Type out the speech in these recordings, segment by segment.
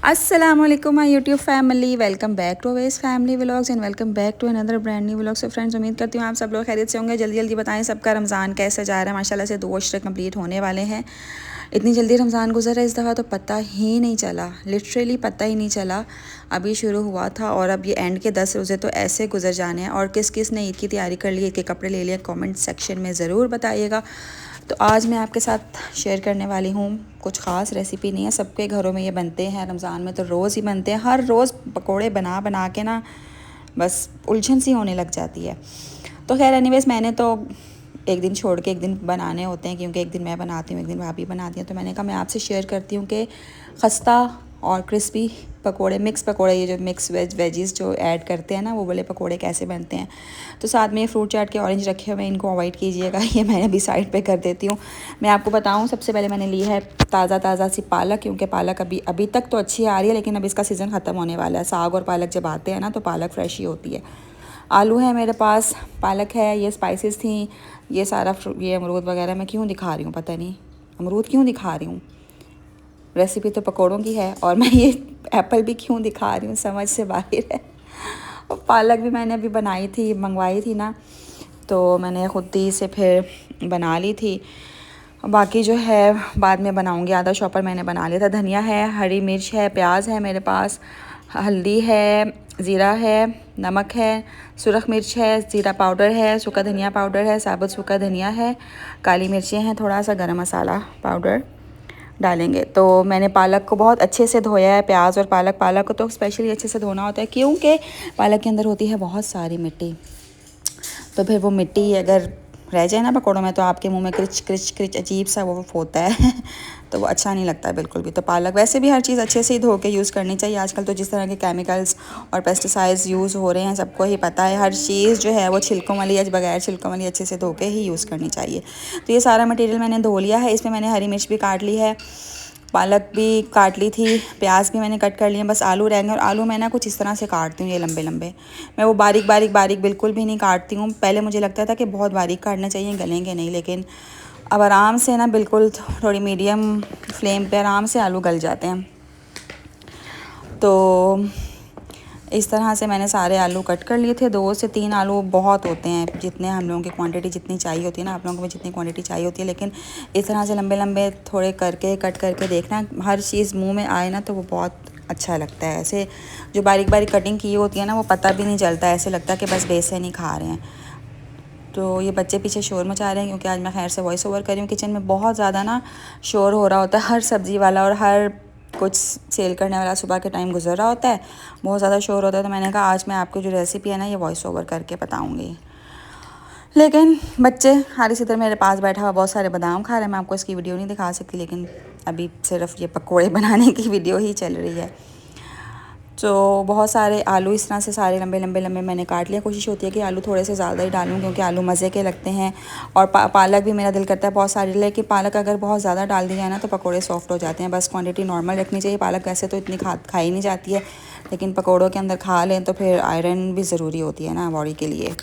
अस्सलामुअलैकुम my YouTube family, welcome back to Awais family vlogs and welcome back to another brand new vlog. So friends, उम्मीद करती हूँ आप सब लोग खैरियत से होंगे। जल्दी जल्दी बताएं सबका रमज़ान कैसे जा रहा है। माशाल्लाह से 2 अशरे कंप्लीट होने वाले हैं। इतनी जल्दी रमज़ान गुजरा इस दफ़ा तो पता ही नहीं चला, लिटरली पता ही नहीं चला। अभी शुरू हुआ था और अब ये एंड के 10 रोज़े तो ऐसे गुजर जाने हैं। और किस किस ने ईद की तैयारी कर ली, ईद के कपड़े ले लिए, कमेंट सेक्शन में ज़रूर बताइएगा। तो आज मैं आपके साथ शेयर करने वाली हूँ, कुछ ख़ास रेसिपी नहीं है, सबके घरों में ये बनते हैं। रमज़ान में तो रोज़ ही बनते हैं, हर रोज़ पकोड़े बना बना के ना बस उलझन सी होने लग जाती है। तो खैर एनीवेज़, मैंने तो एक दिन छोड़ के एक दिन बनाने होते हैं, क्योंकि एक दिन मैं बनाती हूँ, एक दिन भाभी बनाती हैं। तो मैंने कहा मैं आपसे शेयर करती हूँ कि खस्ता और क्रिस्पी पकोड़े, मिक्स पकोड़े, ये जो मिक्स वेजीज़ जो ऐड करते हैं ना, वो वाले पकोड़े कैसे बनते हैं। तो साथ में ये फ्रूट चाट के ऑरेंज रखे हुए हैं, इनको अवॉइड कीजिएगा, ये मैं अभी साइड पे कर देती हूँ। मैं आपको बताऊँ, सबसे पहले मैंने ली है ताज़ा सी पालक, क्योंकि पालक अभी तक तो अच्छी आ रही है, लेकिन अब इसका सीज़न ख़त्म होने वाला है। साग और पालक जब आते हैं ना तो पालक फ्रेश ही होती है। आलू है मेरे पास, पालक है, ये स्पाइसेस थी, ये सारा ये अमरूद वगैरह मैं क्यों दिखा रही हूँ, पता नहीं अमरूद क्यों दिखा रही हूँ। रेसिपी तो पकोड़ों की है और मैं ये एप्पल भी क्यों दिखा रही हूँ, समझ से बाहर है। और पालक भी मैंने अभी बनाई थी, मंगवाई थी ना, तो मैंने खुद ही से फिर बना ली थी। बाकी जो है बाद में बनाऊंगी, आधा शॉपर मैंने बना लिया था। धनिया है, हरी मिर्च है, प्याज है मेरे पास, हल्दी है, ज़ीरा है, नमक है, सुरख मिर्च है, ज़ीरा पाउडर है, सूखा धनिया पाउडर है, साबुत सूखा धनिया है, काली मिर्चें हैं, थोड़ा सा गरम मसाला पाउडर डालेंगे। तो मैंने पालक को बहुत अच्छे से धोया है, प्याज और पालक को तो स्पेशली अच्छे से धोना होता है, क्योंकि पालक के अंदर होती है बहुत सारी मिट्टी। तो फिर वो मिट्टी अगर रह जाए ना पकौड़ों में तो आपके मुंह में क्रिच क्रिच क्रिच अजीब सा वो होता है तो वो अच्छा नहीं लगता है बिल्कुल भी। तो पालक वैसे भी हर चीज़ अच्छे से ही धो के यूज़ करनी चाहिए। आजकल तो जिस तरह के केमिकल्स और पेस्टिसाइड्स यूज़ हो रहे हैं, सबको ही पता है, हर चीज़ जो है वो छिलकों वाली या बगैर छिलकों वाली अच्छे से धो के ही यूज़ करनी चाहिए। तो ये सारा मटेरियल मैंने धो लिया है। इसमें मैंने हरी मिर्च भी काट ली है, पालक भी काट ली थी, प्याज भी मैंने कट कर लिए, बस आलू रहेंगे। और आलू मैं ना कुछ इस तरह से काटती हूँ, ये लंबे लंबे, मैं वो बारीक बिल्कुल भी नहीं काटती हूँ। पहले मुझे लगता था कि बहुत बारीक काटना चाहिए, गलेंगे नहीं, लेकिन अब आराम से ना बिल्कुल थोड़ी मीडियम फ्लेम पे आराम से आलू गल जाते हैं। तो इस तरह से मैंने सारे आलू कट कर लिए थे। 2 से 3 आलू बहुत होते हैं, जितने हम लोगों की क्वांटिटी जितनी चाहिए होती है ना, आप लोगों को जितनी क्वांटिटी चाहिए होती है। लेकिन इस तरह से लंबे लंबे थोड़े करके कट करके देखना, हर चीज़ मुंह में आए ना तो वो बहुत अच्छा लगता है। ऐसे जो बारीक बारीक कटिंग की होती है ना, वो पता भी नहीं चलता, ऐसे लगता है कि बस बेसन ही खा रहे हैं। तो ये बच्चे पीछे शोर मचा रहे हैं, क्योंकि आज मैं खैर से वॉइस ओवर कर रही हूँ। किचन में बहुत ज़्यादा ना शोर हो रहा होता है, हर सब्ज़ी वाला और हर कुछ सेल करने वाला सुबह के टाइम गुजर रहा होता है, बहुत ज़्यादा शोर होता है। तो मैंने कहा आज मैं आपको जो रेसिपी है ना, ये वॉइस ओवर करके बताऊँगी। लेकिन बच्चे हारिस इधर मेरे पास बैठा हुआ बहुत सारे बादाम खा रहे हैं। मैं आपको इसकी वीडियो नहीं दिखा सकती, लेकिन अभी सिर्फ ये पकोड़े बनाने की वीडियो ही चल रही है। तो बहुत सारे आलू इस तरह से सारे लंबे लंबे मैंने काट लिया। कोशिश होती है कि आलू थोड़े से ज़्यादा ही डालूं, क्योंकि आलू मज़े के लगते हैं। और पालक भी मेरा दिल करता है बहुत सारी, लेकिन पालक अगर बहुत ज़्यादा डाल दी जाए ना तो पकोड़े सॉफ्ट हो जाते हैं। बस क्वांटिटी नॉर्मल रखनी चाहिए। पालक वैसे तो इतनी खाई नहीं जाती है, लेकिन पकौड़ों के अंदर खा लें तो फिर आयरन भी ज़रूरी होती है ना बॉडी के लिए।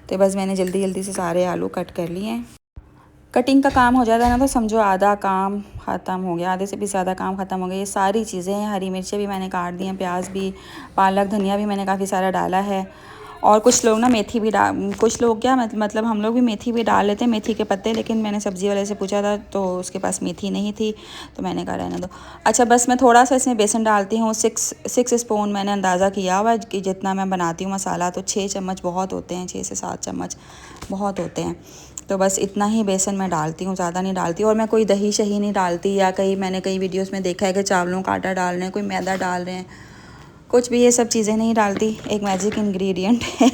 तो बस मैंने जल्दी जल्दी से सारे आलू कट कर लिए हैं। कटिंग का काम हो जाता है ना तो समझो आधा काम ख़त्म हो गया, आधे से भी ज़्यादा काम ख़त्म हो गया। ये सारी चीज़ें हैं, हरी मिर्चें भी मैंने काट दी हैं, प्याज भी, पालक धनिया भी मैंने काफ़ी सारा डाला है। और कुछ लोग ना मेथी भी कुछ लोग क्या मतलब हम लोग भी मेथी भी डाल लेते हैं, मेथी के पत्ते। लेकिन मैंने सब्ज़ी वाले से पूछा था तो उसके पास मेथी नहीं थी, तो मैंने कहा रहने दो। अच्छा, बस मैं थोड़ा सा इसमें बेसन डालती हूँ, 6 स्पून मैंने अंदाज़ा किया हुआ कि जितना मैं बनाती हूँ मसाला, तो 6 चम्मच बहुत होते हैं, 6 से 7 चम्मच बहुत होते हैं। तो बस इतना ही बेसन मैं डालती हूँ, ज़्यादा नहीं डालती। और मैं कोई दही शही नहीं डालती, या मैंने कई वीडियोस में देखा है कि चावलों का आटा डाल रहे हैं, कोई मैदा डाल रहे हैं, कुछ भी ये सब चीज़ें नहीं डालती। एक मैजिक इंग्रेडिएंट है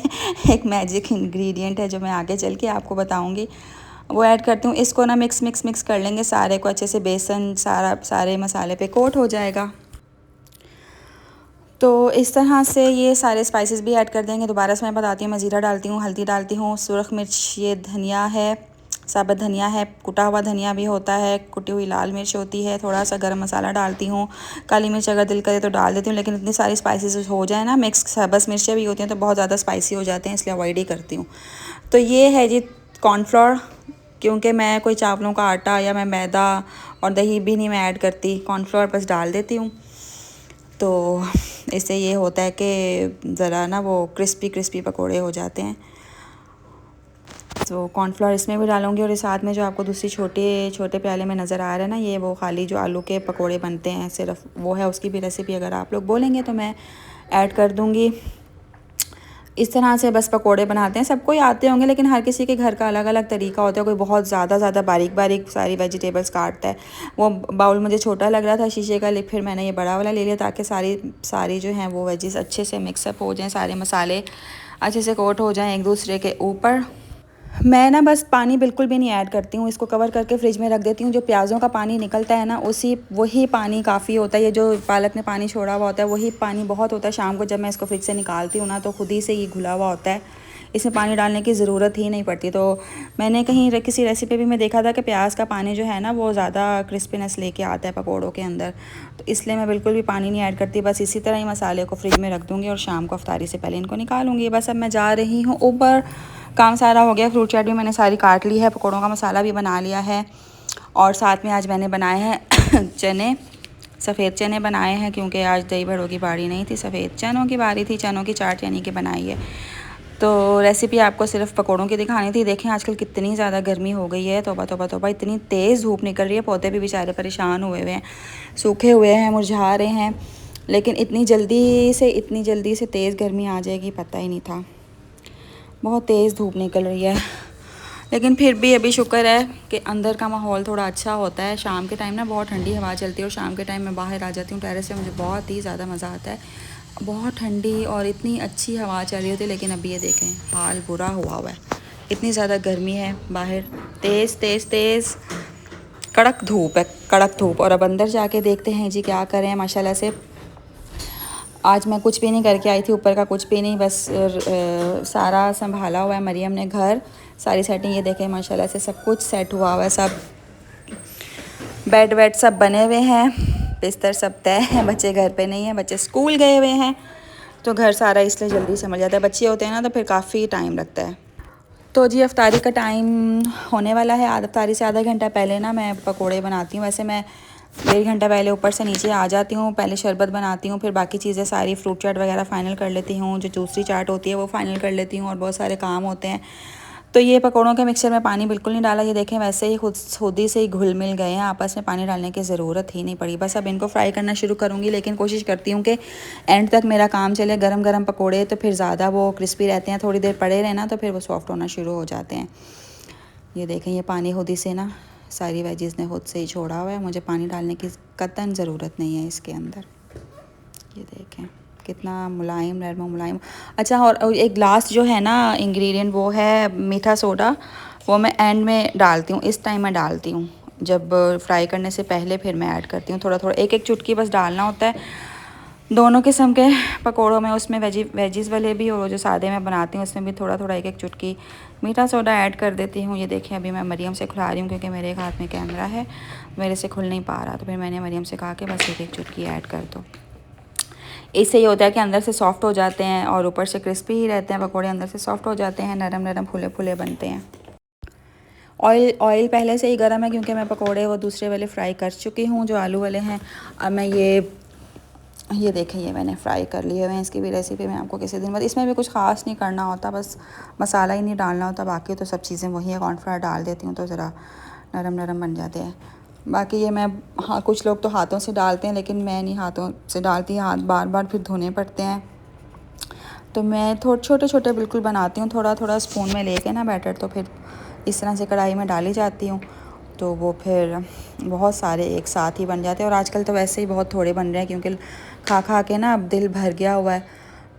एक मैजिक इंग्रेडिएंट है जो मैं आगे चल के आपको बताऊँगी, वो ऐड करती हूँ। इसको ना मिक्स कर लेंगे सारे को अच्छे से, बेसन सारे मसाले पे कोट हो जाएगा। तो इस तरह से ये सारे स्पाइसेस भी ऐड कर देंगे। दोबारा से मैं बताती हूँ, मैं ज़ीरा डालती हूँ, हल्दी डालती हूँ, सुरख मिर्च, ये धनिया है, साबुत धनिया है, कुटा हुआ धनिया भी होता है, कुटी हुई लाल मिर्च होती है, थोड़ा सा गरम मसाला डालती हूँ, काली मिर्च अगर दिल करे तो डाल देती हूँ। लेकिन इतनी सारी स्पाइसेस हो जाए ना मिक्स, बस मिर्चें भी होती हैं तो बहुत ज़्यादा स्पाइसी हो जाते हैं, इसलिए अवॉइड ही करती हूँ। तो ये है जी कॉर्नफ्लोर, क्योंकि मैं कोई चावलों का आटा या मैं मैदा और दही भी नहीं मैं ऐड करती, कॉर्नफ्लोर बस डाल देती हूँ। तो इससे ये होता है कि ज़रा ना वो क्रिस्पी क्रिस्पी पकोड़े हो जाते हैं। तो कॉर्नफ्लोर इसमें भी डालूँगी और इस साथ में जो आपको दूसरी छोटे छोटे प्याले में नज़र आ रहा है ना, ये वो खाली जो आलू के पकोड़े बनते हैं सिर्फ वो है, उसकी भी रेसिपी अगर आप लोग बोलेंगे तो मैं ऐड कर दूँगी। इस तरह से बस पकोड़े बनाते हैं, सबको ही आते होंगे लेकिन हर किसी के घर का अलग अलग तरीका होता है। कोई बहुत ज़्यादा बारीक बारीक सारी वेजिटेबल्स काटता है। वो बाउल मुझे छोटा लग रहा था शीशे का, लेकिन फिर मैंने ये बड़ा वाला ले लिया ताकि सारी जो हैं वो वेजिस अच्छे से मिक्सअप हो जाएं, सारे मसाले अच्छे से कोट हो जाएं एक दूसरे के ऊपर। मैं ना बस पानी बिल्कुल भी नहीं ऐड करती हूँ, इसको कवर करके फ्रिज में रख देती हूँ। जो प्याज़ों का पानी निकलता है ना, वही पानी काफ़ी होता है। ये जो पालक ने पानी छोड़ा हुआ होता है वही पानी बहुत होता है। शाम को जब मैं इसको फ्रिज से निकालती हूँ ना, तो खुद ही से ये घुला हुआ होता है, इसमें पानी डालने की ज़रूरत ही नहीं पड़ती। तो मैंने कहीं किसी रेसिपी भी में देखा था कि प्याज का पानी जो है ना वो ज़्यादा क्रिस्पीनेस लेके आता है पकौड़ों के अंदर, तो इसलिए मैं बिल्कुल भी पानी नहीं ऐड करती। बस इसी तरह ही मसाले को फ्रिज में रख दूँगी और शाम को अफ्तारी से पहले इनको निकालूँगी। बस अब मैं जा रही हूँ ऊपर, काम सारा हो गया। फ्रूट चाट भी मैंने सारी काट ली है, पकौड़ों का मसाला भी बना लिया है, और साथ में आज मैंने बनाए हैं चने, सफ़ेद चने बनाए हैं क्योंकि आज दही बड़ों की बारी नहीं थी, सफ़ेद चनों की बारी थी। चनों की चाट यानी कि बनाई है। तो रेसिपी आपको सिर्फ पकौड़ों की दिखानी थी। देखें आजकल कितनी ज़्यादा गर्मी हो गई है, तौबा तौबा तौबा, इतनी तेज़ धूप निकल रही है। पौधे भी बेचारे परेशान हुए हुए हैं, सूखे हुए हैं, मुरझा रहे हैं, लेकिन इतनी जल्दी से तेज़ गर्मी आ जाएगी पता ही नहीं था। बहुत तेज़ धूप निकल रही है, लेकिन फिर भी अभी शुक्र है कि अंदर का माहौल थोड़ा अच्छा होता है। शाम के टाइम ना बहुत ठंडी हवा चलती है और शाम के टाइम मैं बाहर आ जाती हूँ टेरेस पे, मुझे बहुत ही ज़्यादा मज़ा आता है। बहुत ठंडी और इतनी अच्छी हवा चल रही होती है, लेकिन अभी ये देखें हाल बुरा हुआ है। इतनी ज़्यादा गर्मी है बाहर, तेज़ कड़क धूप है, कड़क धूप। और अब अंदर जाके देखते हैं जी क्या करें। माशाल्लाह से आज मैं कुछ भी नहीं करके आई थी, ऊपर का कुछ भी नहीं, बस सारा संभाला हुआ है मरियम ने घर, सारी सेटिंग। ये देखें माशाल्लाह से सब कुछ सेट हुआ हुआ है, सब बेड वेड सब बने हुए हैं, बिस्तर सब तय हैं। बच्चे घर पे नहीं हैं, बच्चे स्कूल गए हुए हैं, तो घर सारा इसलिए जल्दी समझ जाता है। बच्चे होते हैं ना तो फिर काफ़ी टाइम लगता है। तो जी अफ्तारी का टाइम होने वाला है। अफ्तारी से आधा घंटा पहले ना मैं पकोड़े बनाती हूँ। वैसे मैं 1.5 घंटा पहले ऊपर से नीचे आ जाती हूँ, पहले शरबत बनाती हूँ, फिर बाकी चीज़ें सारी फ्रूट चाट वगैरह फ़ाइनल कर लेती हूँ, जो दूसरी चाट होती है वो फ़ाइनल कर लेती हूँ, और बहुत सारे काम होते हैं। तो ये पकौड़ों के मिक्सचर में पानी बिल्कुल नहीं डाला, ये देखें वैसे ही खुद ही से ही घुल मिल गए हैं, आपस में पानी डालने की ज़रूरत ही नहीं पड़ी। बस अब इनको फ्राई करना शुरू करूँगी, लेकिन कोशिश करती हूँ कि एंड तक मेरा काम चले। गरम गरम पकौड़े तो फिर ज़्यादा वो क्रिस्पी रहते हैं, थोड़ी देर पड़े रहे ना तो फिर वो सॉफ्ट होना शुरू हो जाते हैं। ये देखें ये पानी खुद ही से ना सारी वेजीज़ ने खुद से ही छोड़ा हुआ है, मुझे पानी डालने की कतई ज़रूरत नहीं है इसके अंदर। ये देखें कितना मुलायम, नरम मुलायम। अच्छा, और एक लास्ट जो है ना इंग्रेडिएंट वो है मीठा सोडा, वो मैं एंड में डालती हूँ, इस टाइम मैं डालती हूँ, जब फ्राई करने से पहले फिर मैं ऐड करती हूँ। थोड़ा थोड़ा एक चुटकी बस डालना होता है दोनों किस्म के पकोड़ों में, उसमें वेजीज़ वाले भी और जो सादे में बनाती हूँ उसमें भी थोड़ा थोड़ा एक चुटकी मीठा सोडा ऐड कर देती हूँ। ये देखें अभी मैं मरियम से खुला रही हूँ क्योंकि मेरे एक हाथ में कैमरा है, मेरे से खुल नहीं पा रहा, तो फिर मैंने मरियम से कहा कि बस एक चुटकी ऐड कर दो। इससे ये होता है कि अंदर से सॉफ्ट हो जाते हैं और ऊपर से क्रिस्पी ही रहते हैं पकोड़े, अंदर से सॉफ्ट हो जाते हैं, नरम नरम फुले फुले बनते हैं। ऑयल पहले से ही गर्म है क्योंकि मैं पकोड़े वो दूसरे वाले फ्राई कर चुकी हूँ, जो आलू वाले हैं। अब मैं ये देखें ये मैंने फ्राई कर लिए हुए हैं। इसकी भी रेसिपी मैं आपको किसी दिन बाद, इसमें भी कुछ ख़ास नहीं करना होता, बस मसाला ही नहीं डालना होता, बाकी तो सब चीज़ें वही है। कॉर्नफ्लावर डाल देती हूँ तो ज़रा नरम नरम बन जाते हैं। बाकी ये मैं, हाँ कुछ लोग तो हाथों से डालते हैं, लेकिन मैं नहीं हाथों से डालती, हाथ बार बार फिर धोने पड़ते हैं। तो मैं छोटे छोटे बिल्कुल बनाती हूँ, थोड़ा थोड़ा स्पून में लेके ना बैटर, तो फिर इस तरह से कढ़ाई में डाली जाती हूँ, तो वो फिर बहुत सारे एक साथ ही बन जाते हैं। और आजकल तो वैसे ही बहुत थोड़े बन रहे हैं क्योंकि खा खा के ना अब दिल भर गया हुआ है,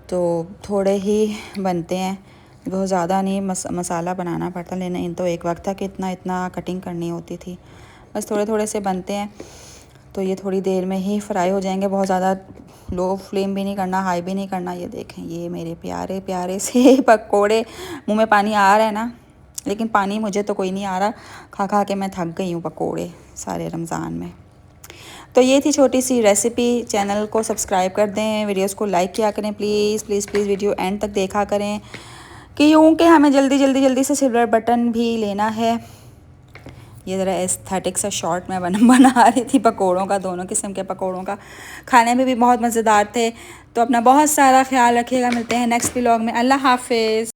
तो थोड़े ही बनते हैं, बहुत ज़्यादा नहीं मसाला बनाना पड़ता। लेकिन इन तो एक वक्त था कि इतना कटिंग करनी होती थी, बस थोड़े थोड़े से बनते हैं। तो ये थोड़ी देर में ही फ्राई हो जाएंगे, बहुत ज़्यादा लो फ्लेम भी नहीं करना, हाई भी नहीं करना। ये देखें ये मेरे प्यारे प्यारे से पकोड़े, मुंह में पानी आ रहा है ना, लेकिन पानी मुझे तो कोई नहीं आ रहा, खा खा के मैं थक गई हूँ पकोड़े सारे रमज़ान में। तो ये थी छोटी सी रेसिपी। चैनल को सब्सक्राइब कर दें, वीडियोस को लाइक किया करें please please please, video and तक देखा करें कि यूँ कि हमें जल्दी से सिल्वर बटन भी लेना है। ये ज़रा एस्थेटिक सा शॉर्ट मैं बना रही थी पकोड़ों का, दोनों किस्म के पकोड़ों का। खाने में भी बहुत मज़ेदार थे। तो अपना बहुत सारा ख्याल रखिएगा, मिलते हैं नेक्स्ट व्लॉग में। अल्लाह हाफिज़।